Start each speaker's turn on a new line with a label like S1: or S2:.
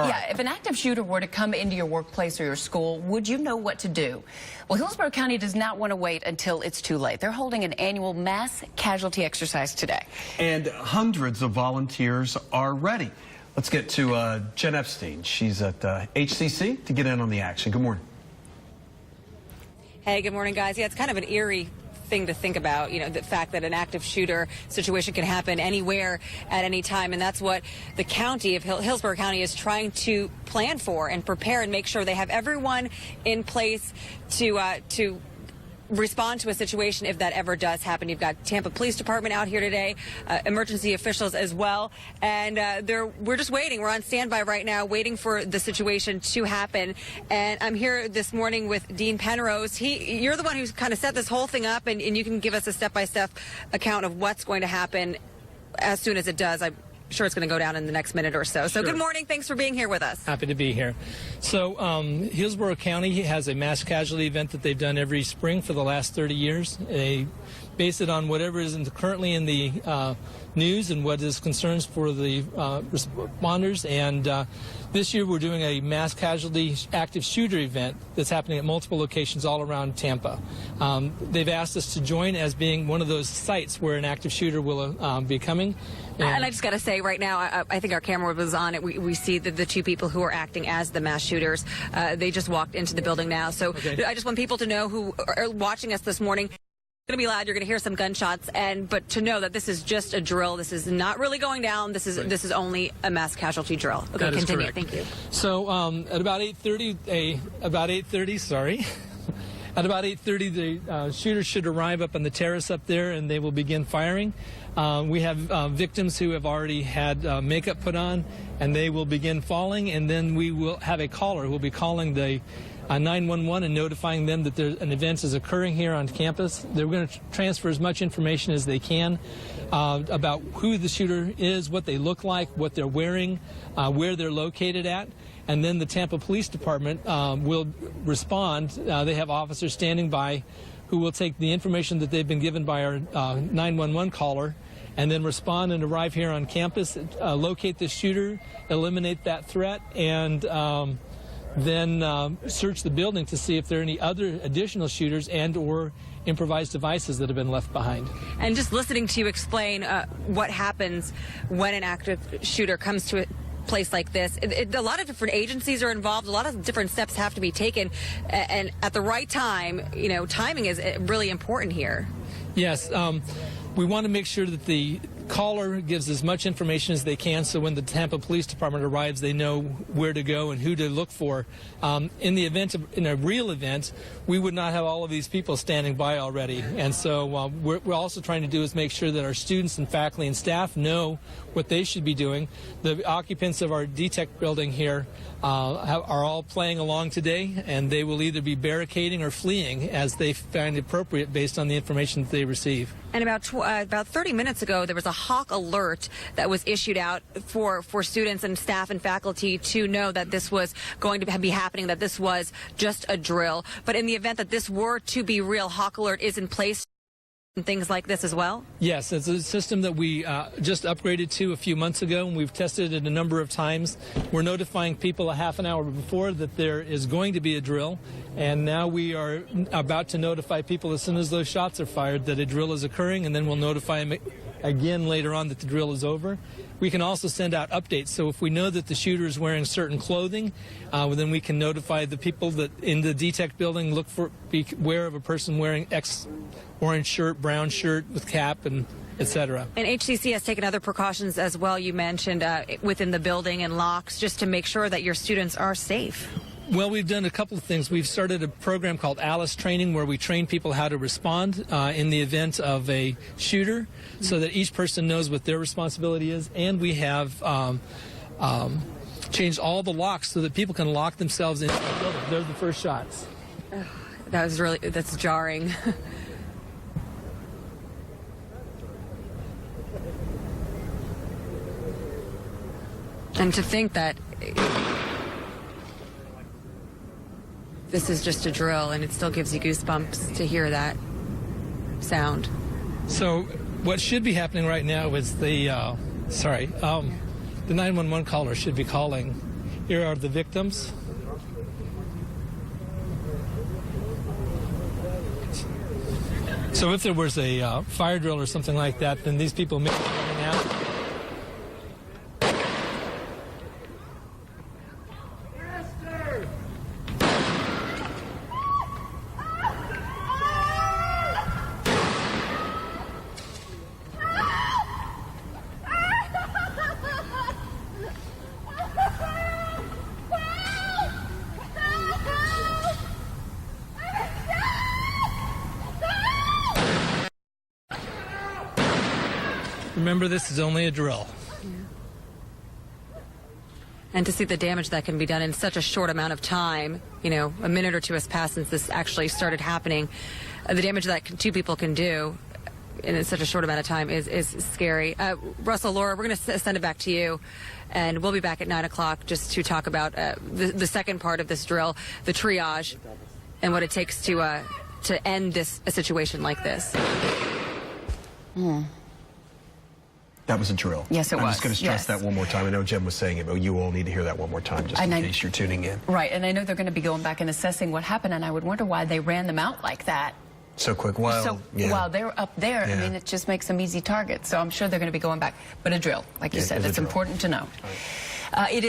S1: Yeah, if an active shooter were to come into your workplace or your school, would you know what to do? Well, Hillsborough County does not want to wait until it's too late. They're holding an annual mass casualty exercise today.
S2: And hundreds of volunteers are ready. Let's get to Jen Epstein. She's at HCC to get in on the action. Good morning.
S3: Hey, good morning, guys. Yeah, it's kind of an eerie thing to think about, you know, the fact that an active shooter situation can happen anywhere at any time, and that's what the county of Hillsborough County is trying to plan for and prepare and make sure they have everyone in place to respond to a situation if that ever does happen. You've got Tampa Police Department out here today, emergency officials as well, and we're just waiting. We're on standby right now, waiting for the situation to happen. And I'm here this morning with Dean Penrose. You're the one who's kind of set this whole thing up, and you can give us a step-by-step account of what's going to happen as soon as it does. I'm sure it's going to go down in the next minute or so. So Good morning. Thanks for being here with us.
S4: Happy to be here. So Hillsborough County has a mass casualty event that they've done every spring for the last 30 years. They base it on whatever is currently in the news and what is concerns for the responders. And this year we're doing a mass casualty active shooter event that's happening at multiple locations all around Tampa. They've asked us to join as being one of those sites where an active shooter will be coming.
S3: And I just got to say right now, I think our camera was on it. We see the two people who are acting as the mass shooters. They just walked into the building now. So I just want people to know who are watching us this morning. It's going to be loud. You're going to hear some gunshots, but to know that this is just a drill. This is not really going down. This is only a mass casualty drill. Okay,
S4: that is
S3: continue.
S4: Correct.
S3: Thank you.
S4: So at about 8:30, sorry. At about 8:30, the shooters should arrive up on the terrace up there, and they will begin firing. We have victims who have already had makeup put on, and they will begin falling, and then we will have a caller who will be calling the 911 and notifying them that an event is occurring here on campus. They're going to transfer as much information as they can about who the shooter is, what they look like, what they're wearing, where they're located at. And then the Tampa Police Department will respond. They have officers standing by who will take the information that they've been given by our 911 caller and then respond and arrive here on campus, locate the shooter, eliminate that threat, and then search the building to see if there are any other additional shooters and or improvised devices that have been left behind.
S3: And just listening to you explain what happens when an active shooter comes to a place like this, a lot of different agencies are involved, a lot of different steps have to be taken, and at the right time, you know, timing is really important here.
S4: Yes, we want to make sure that the caller gives as much information as they can, so when the Tampa Police Department arrives, they know where to go and who to look for. In a real event, we would not have all of these people standing by already, and so we're also trying to do is make sure that our students and faculty and staff know what they should be doing. The occupants of our DTEC building here are all playing along today, and they will either be barricading or fleeing as they find appropriate based on the information that they receive.
S3: And about 30 minutes ago, there was a hawk alert that was issued out for students and staff and faculty to know that this was going to be happening, that this was just a drill. But in the event that this were to be real, hawk alert is in place and things like this as well?
S4: Yes, it's a system that we just upgraded to a few months ago, and we've tested it a number of times. We're notifying people a half an hour before that there is going to be a drill, and now we are about to notify people as soon as those shots are fired that a drill is occurring, and then we'll notify them again later on that the drill is over. We can also send out updates, so if we know that the shooter is wearing certain clothing, then we can notify the people that in the DTEC building be aware of a person wearing X orange shirt, brown shirt with cap, and etc.
S3: And HCC has taken other precautions as well, you mentioned, within the building and locks, just to make sure that your students are safe.
S4: Well, we've done a couple of things. We've started a program called Alice Training where we train people how to respond in the event of a shooter so that each person knows what their responsibility is. And we have changed all the locks so that people can lock themselves into the building. They're the first shots.
S3: That's jarring. And to think that this is just a drill, and it still gives you goosebumps to hear that sound.
S4: So what should be happening right now is the 911 caller should be calling Here are the victims. So if there was a fire drill or something like that, then these people may be running out. Remember, this is only a drill.
S3: And to see the damage that can be done in such a short amount of time, you know, a minute or two has passed since this actually started happening. The damage that two people can do in such a short amount of time is scary. Russell, Laura, we're going to send it back to you, and we'll be back at 9 o'clock just to talk about the second part of this drill, the triage, and what it takes to end a situation like this.
S2: That was a drill.
S1: Yes, it was.
S2: I'm just going to stress that one more time. I know Jen was saying it, but you all need to hear that one more time just in case you're tuning in.
S1: Right, and I know they're going to be going back and assessing what happened, and I would wonder why they ran them out like that.
S2: So quick. While
S1: they're up there, I mean, it just makes them easy targets. So I'm sure they're going to be going back. But a drill, like you said, that's important to know. It is